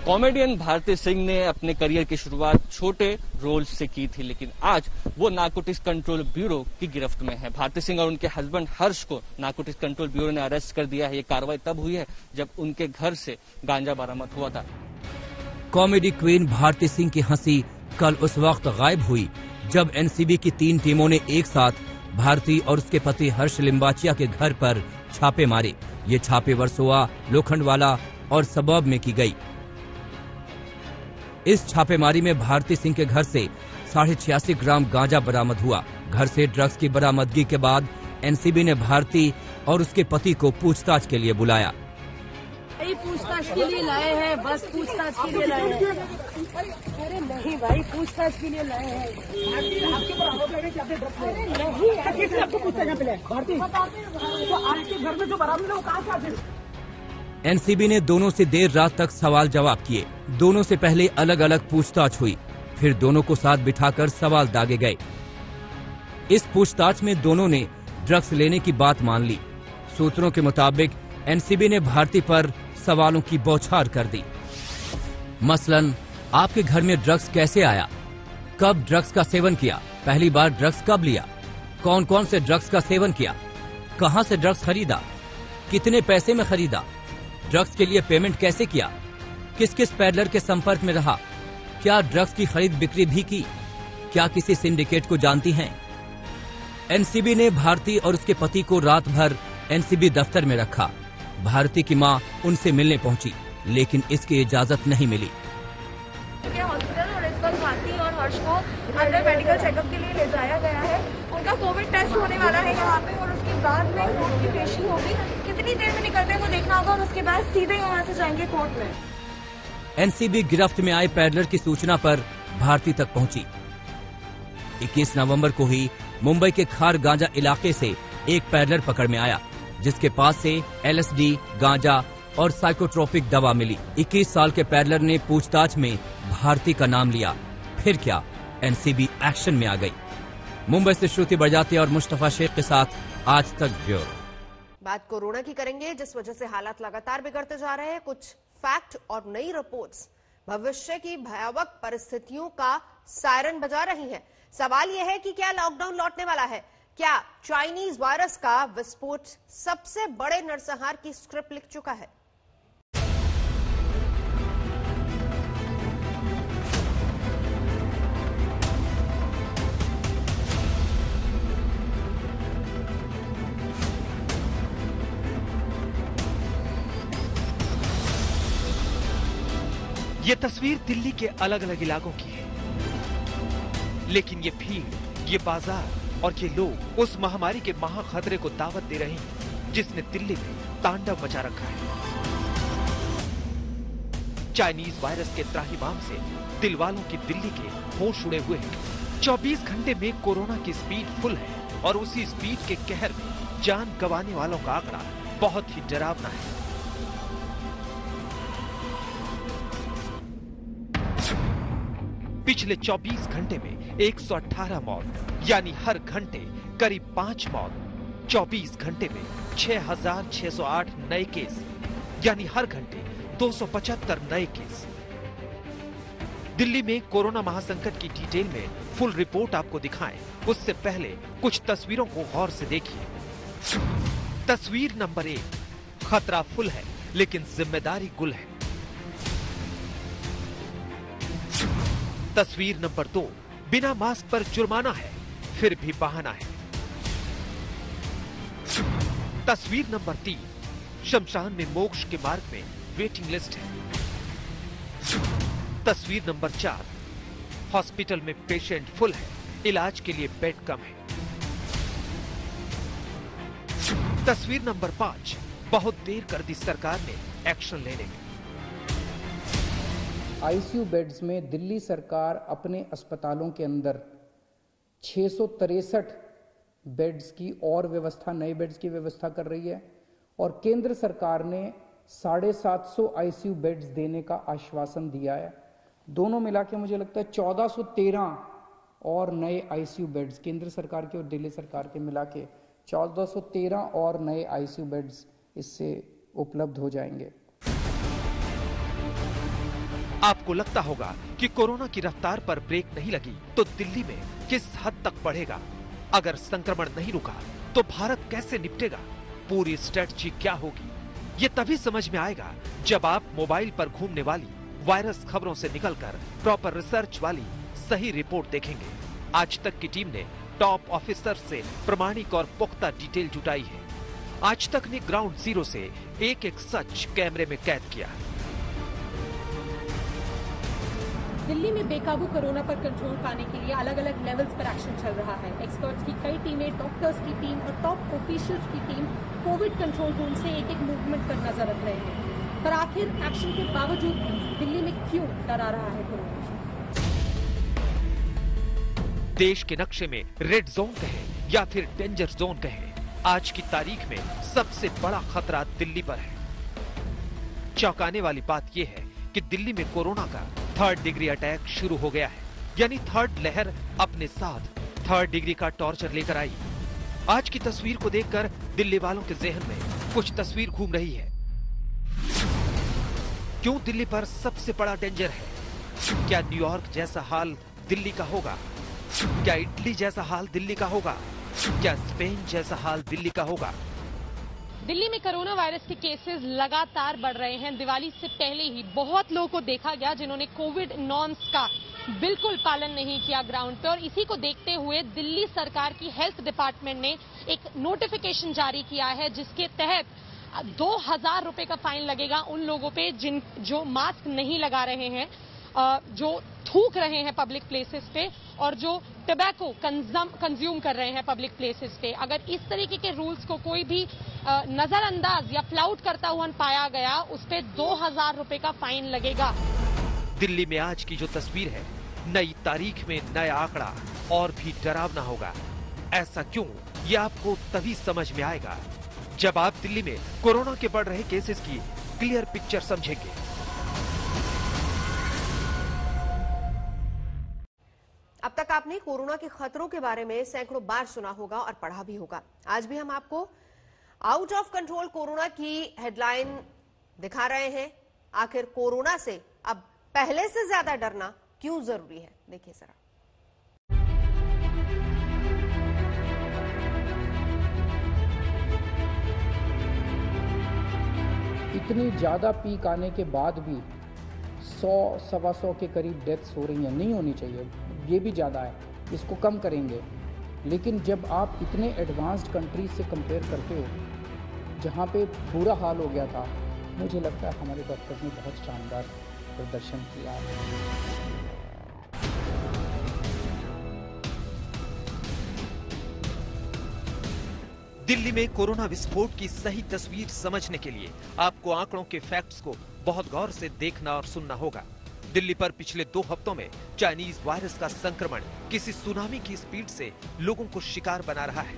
कॉमेडियन भारती सिंह ने अपने करियर की शुरुआत छोटे रोल से की थी, लेकिन आज वो नारकोटिक्स कंट्रोल ब्यूरो की गिरफ्त में है। भारती सिंह और उनके हस्बैंड हर्ष को नारकोटिक्स कंट्रोल ब्यूरो ने अरेस्ट कर दिया है। ये कार्रवाई तब हुई है जब उनके घर से गांजा बरामद हुआ था। कॉमेडी क्वीन भारती सिंह की हंसी कल उस वक्त गायब हुई जब एनसीबी की 3 टीमों ने एक साथ भारती और उसके पति हर्ष लिम्बाचिया के घर पर छापे मारे। ये छापे वर्सोवा, लोखंडवाला और सबब में की गई। इस छापेमारी में भारती सिंह के घर से 86.5 ग्राम गांजा बरामद हुआ। घर से ड्रग्स की बरामदगी के बाद एनसीबी ने भारती और उसके पति को पूछताछ के लिए बुलाया। पूछताछ के लिए लाए हैं, बस पूछताछ के लिए लाए हैं। अरे नहीं भाई, पूछताछ के लिए लाए हैं। आपके ऊपर आरोप लगे कि आपने ड्रग्स लिए? नहीं, किसने आपको पूछताछ यहाँ पे लाया? भारती, तो आपके घर में जो बरामद है वो कहाँ से आते हैं? एनसीबी ने दोनों से देर रात तक सवाल जवाब किए। दोनों से पहले अलग अलग पूछताछ हुई, फिर दोनों को साथ बिठाकर सवाल दागे गए। इस पूछताछ में दोनों ने ड्रग्स लेने की बात मान ली। सूत्रों के मुताबिक एनसीबी ने भारती पर सवालों की बौछार कर दी। मसलन, आपके घर में ड्रग्स कैसे आया? कब ड्रग्स का सेवन किया? पहली बार ड्रग्स कब लिया? कौन कौन से ड्रग्स का सेवन किया? कहां से ड्रग्स खरीदा? कितने पैसे में खरीदा? ड्रग्स के लिए पेमेंट कैसे किया? किस किस पैडलर के संपर्क में रहा? क्या ड्रग्स की खरीद बिक्री भी की? क्या किसी सिंडिकेट को जानती हैं? एनसीबी ने भारती और उसके पति को रात भर एनसीबी दफ्तर में रखा। भारती की मां उनसे मिलने पहुंची, लेकिन इसकी इजाजत नहीं मिली। हॉस्पिटल और इस वक्त भारती और हर्ष को अंडर मेडिकल चेकअप के लिए ले जाया गया है। उनका कोविड टेस्ट होने वाला है यहाँ पे और उसके बाद में कोर्ट की पेशी होगी। कितनी देर में निकलते हैं वो देखना होगा और उसके बाद सीधे यहाँ से जाएंगे कोर्ट में। एनसीबी गिरफ्त में आए पैडलर की सूचना पर भारती तक पहुंची। 21 नवंबर को ही मुंबई के खार गांजा इलाके से एक पैडलर पकड़ में आया, जिसके पास से LSD, गांजा और साइकोट्रोपिक दवा मिली। 21 साल के पैडलर ने पूछताछ में भारती का नाम लिया। फिर क्या, एनसीबी एक्शन में आ गई। मुंबई से श्रुति बजाती और मुस्तफा शेख के साथ आज तक ब्यूरो। बात कोरोना की करेंगे, जिस वजह से हालात लगातार बिगड़ते जा रहे हैं। कुछ फैक्ट और नई रिपोर्ट्स भविष्य की भयावह परिस्थितियों का सायरन बजा रही हैं। सवाल यह है कि क्या लॉकडाउन लौटने वाला है? क्या चाइनीज वायरस का विस्फोट सबसे बड़े नरसंहार की स्क्रिप्ट लिख चुका है? ये तस्वीर दिल्ली के अलग अलग इलाकों की है, लेकिन ये भीड़, ये बाजार और ये लोग उस महामारी के महा खतरे को दावत दे रहे हैं जिसने दिल्ली में तांडव मचा रखा है। चाइनीज वायरस के त्राहिमाम से दिल वालों की दिल्ली के होश उड़े हुए हैं। 24 घंटे में कोरोना की स्पीड फुल है और उसी स्पीड के कहर में जान गंवाने वालों का आंकड़ा बहुत ही डरावना है। पिछले 24 घंटे में 118 मौत, यानी हर घंटे करीब 5 मौत। 24 घंटे में 6,608 नए केस, यानी हर घंटे 275 नए केस। दिल्ली में कोरोना महासंकट की डिटेल में फुल रिपोर्ट आपको दिखाएं, उससे पहले कुछ तस्वीरों को गौर से देखिए। तस्वीर नंबर 1, खतरा फुल है लेकिन जिम्मेदारी गुल है। तस्वीर नंबर 2, बिना मास्क पर जुर्माना है फिर भी बहाना है। तस्वीर नंबर 3, शमशान में मोक्ष के मार्ग में वेटिंग लिस्ट है। तस्वीर नंबर 4, हॉस्पिटल में पेशेंट फुल है, इलाज के लिए बेड कम है। तस्वीर नंबर 5, बहुत देर कर दी सरकार ने एक्शन लेने में। आईसीयू बेड्स में दिल्ली सरकार अपने अस्पतालों के अंदर 663 बेड्स की और व्यवस्था, नए बेड्स की व्यवस्था कर रही है और केंद्र सरकार ने 750 आईसीयू बेड्स देने का आश्वासन दिया है। दोनों मिला के मुझे लगता है 1413 और नए आईसीयू बेड्स, केंद्र सरकार के और दिल्ली सरकार के मिला के 1413 और नए आईसीयू बेड्स इससे उपलब्ध हो जाएंगे। आपको लगता होगा कि कोरोना की रफ्तार पर ब्रेक नहीं लगी तो दिल्ली में किस हद तक बढ़ेगा? अगर संक्रमण नहीं रुका तो भारत कैसे निपटेगा? पूरी स्ट्रेटजी क्या होगी? ये तभी समझ में आएगा जब आप मोबाइल पर घूमने वाली वायरस खबरों से निकलकर प्रॉपर रिसर्च वाली सही रिपोर्ट देखेंगे। आज तक की टीम ने टॉप ऑफिसर से प्रमाणिक और पुख्ता डिटेल जुटाई है। आज तक ने ग्राउंड जीरो से एक एक सच कैमरे में कैद किया। दिल्ली में बेकाबू कोरोना पर कंट्रोल पाने के लिए अलग अलग लेवल्स पर एक्शन चल रहा है। एक्सपर्ट्स की कई टीमें, डॉक्टर्स की टीम और टॉप ऑफिशियल्स की टीम कोविड कंट्रोल रूम से एक एक मूवमेंट पर नजर रख रहे हैं। पर आखिर एक्शन के बावजूद भी दिल्ली में क्यों डरा रहा है कोरोना? देश के नक्शे में रेड जोन कहें या फिर डेंजर जोन कहें, आज की तारीख में सबसे बड़ा खतरा दिल्ली पर है। चौंकाने वाली बात यह है कि दिल्ली में कोरोना का 3rd डिग्री अटैक शुरू हो गया है, यानी 3rd लहर अपने साथ 3rd डिग्री का टॉर्चर लेकर आई। आज की तस्वीर को देखकर दिल्ली वालों के जहन में कुछ तस्वीर घूम रही है। क्यों दिल्ली पर सबसे बड़ा डेंजर है? क्या न्यूयॉर्क जैसा हाल दिल्ली का होगा? क्या इटली जैसा हाल दिल्ली का होगा? क्या स्पेन जैसा हाल दिल्ली का होगा? दिल्ली में कोरोना वायरस के केसेस लगातार बढ़ रहे हैं। दिवाली से पहले ही बहुत लोगों को देखा गया जिन्होंने कोविड नॉर्म्स का बिल्कुल पालन नहीं किया ग्राउंड पे, और इसी को देखते हुए दिल्ली सरकार की हेल्थ डिपार्टमेंट ने एक नोटिफिकेशन जारी किया है जिसके तहत 2000 रुपए का फाइन लगेगा उन लोगों पे जो मास्क नहीं लगा रहे हैं, जो थूक रहे हैं पब्लिक प्लेसेस पे और जो टबैको कंज्यूम कर रहे हैं पब्लिक प्लेसेस पे। अगर इस तरीके के रूल्स को कोई भी नजरअंदाज या फ्लाउट करता हुआ पाया गया, उस पे 2000 रुपए का फाइन लगेगा। दिल्ली में आज की जो तस्वीर है, नई तारीख में नया आंकड़ा और भी डरावना होगा। ऐसा क्यों, ये आपको तभी समझ में आएगा जब आप दिल्ली में कोरोना के बढ़ रहे केसेस की क्लियर पिक्चर समझेंगे। अब तक आपने कोरोना के खतरों के बारे में सैकड़ों बार सुना होगा और पढ़ा भी होगा। आज भी हम आपको आउट ऑफ कंट्रोल कोरोना की हेडलाइन दिखा रहे हैं। आखिर कोरोना से अब पहले से ज्यादा डरना क्यों जरूरी है, देखिए जरा। इतनी ज़्यादा पीक आने के बाद भी 100-125 के करीब डेथ्स हो रही हैं। नहीं होनी चाहिए, ये भी ज़्यादा है, इसको कम करेंगे। लेकिन जब आप इतने एडवांस्ड कंट्रीज से कंपेयर करते हो जहाँ पे बुरा हाल हो गया था, मुझे लगता है हमारे डॉक्टर्स ने बहुत शानदार प्रदर्शन किया है। दिल्ली में कोरोना विस्फोट की सही तस्वीर समझने के लिए आपको आंकड़ों के फैक्ट्स को बहुत गौर से देखना और सुनना होगा। दिल्ली पर पिछले 2 हफ्तों में चाइनीज वायरस का संक्रमण किसी सुनामी की स्पीड से लोगों को शिकार बना रहा है।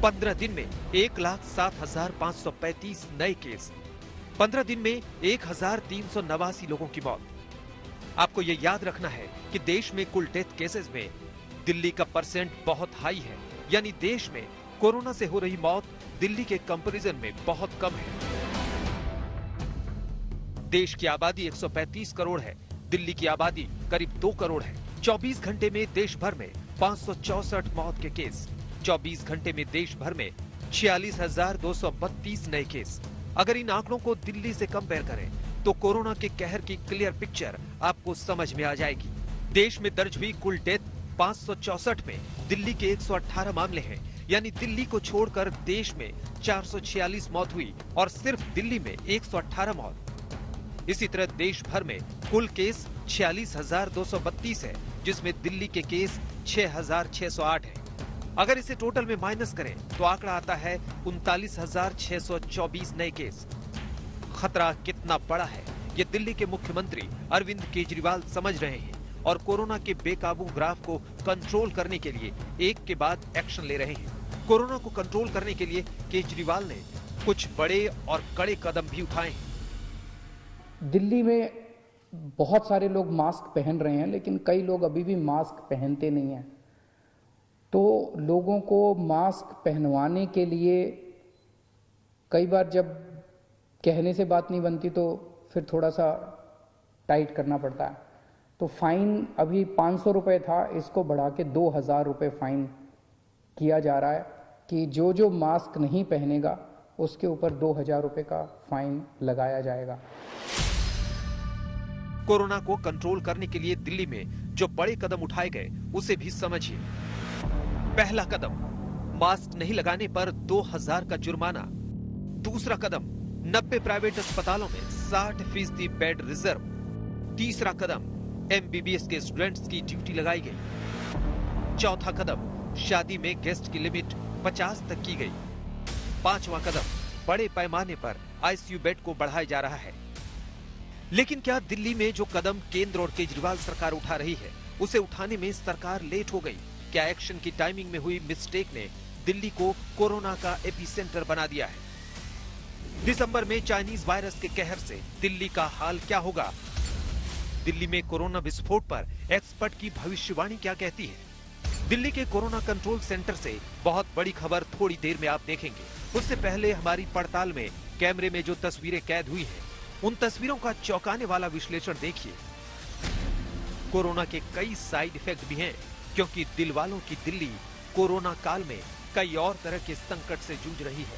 15 दिन में 1,07,535 नए केस, 15 दिन में 1,389 लोगों की मौत। आपको ये याद रखना है कि देश में कुल डेथ केसेस में दिल्ली का परसेंट बहुत हाई है, यानी देश में कोरोना से हो रही मौत दिल्ली के कंपैरिजन में बहुत कम है। देश की आबादी 135 करोड़ है, दिल्ली की आबादी करीब 2 करोड़ है। 24 घंटे में देश भर में 564 मौत के केस, 24 घंटे में देश भर में 46,232 नए केस। अगर इन आंकड़ों को दिल्ली से कंपेयर करें तो कोरोना के कहर की क्लियर पिक्चर आपको समझ में आ जाएगी। देश में दर्ज हुई कुल डेथ 564 में दिल्ली के 118 मामले हैं, यानी दिल्ली को छोड़कर देश में 446 मौत हुई और सिर्फ दिल्ली में 118 मौत। इसी तरह देश भर में कुल केस 46,232 है, जिसमें दिल्ली के केस 6,608 है। अगर इसे टोटल में माइनस करें तो आंकड़ा आता है 39,624 नए केस। खतरा कितना बड़ा है ये दिल्ली के मुख्यमंत्री अरविंद केजरीवाल समझ रहे हैं और कोरोना के बेकाबू ग्राफ को कंट्रोल करने के लिए एक के बाद एक्शन ले रहे हैं। कोरोना को कंट्रोल करने के लिए केजरीवाल ने कुछ बड़े और कड़े कदम भी उठाए हैं। दिल्ली में बहुत सारे लोग मास्क पहन रहे हैं, लेकिन कई लोग अभी भी मास्क पहनते नहीं हैं। तो लोगों को मास्क पहनवाने के लिए कई बार जब कहने से बात नहीं बनती तो फिर थोड़ा सा टाइट करना पड़ता है। तो फाइन अभी 500 रुपये था, इसको बढ़ा के 2,000 रुपये फाइन किया जा रहा है कि जो मास्क नहीं पहनेगा उसके ऊपर 2,000 रुपये का फाइन लगाया जाएगा। कोरोना को कंट्रोल करने के लिए दिल्ली में जो बड़े कदम उठाए गए उसे भी समझिए। पहला कदम, मास्क नहीं लगाने पर 2,000 का जुर्माना। दूसरा कदम, 90 प्राइवेट अस्पतालों में 60% बेड रिजर्व। तीसरा कदम, MBBS के स्टूडेंट्स की ड्यूटी लगाई गई। चौथा कदम, शादी में गेस्ट की लिमिट 50 तक की गई। पांचवा कदम, बड़े पैमाने पर ICU बेड को बढ़ाया जा रहा है। लेकिन क्या दिल्ली में जो कदम केंद्र और केजरीवाल सरकार उठा रही है उसे उठाने में सरकार लेट हो गई? क्या एक्शन की टाइमिंग में हुई मिस्टेक ने दिल्ली को कोरोना का एपिसेंटर बना दिया है? दिसंबर में चाइनीज वायरस के कहर से दिल्ली का हाल क्या होगा? दिल्ली में कोरोना विस्फोट पर एक्सपर्ट की भविष्यवाणी क्या कहती है? दिल्ली के कोरोना कंट्रोल सेंटर से बहुत बड़ी खबर थोड़ी देर में आप देखेंगे। उससे पहले हमारी पड़ताल में कैमरे में जो तस्वीरें कैद हुई हैं, उन तस्वीरों का चौंकाने वाला विश्लेषण देखिए। कोरोना के कई साइड इफेक्ट भी हैं, क्योंकि दिल वालों की दिल्ली कोरोना काल में कई और तरह के संकट से जूझ रही है।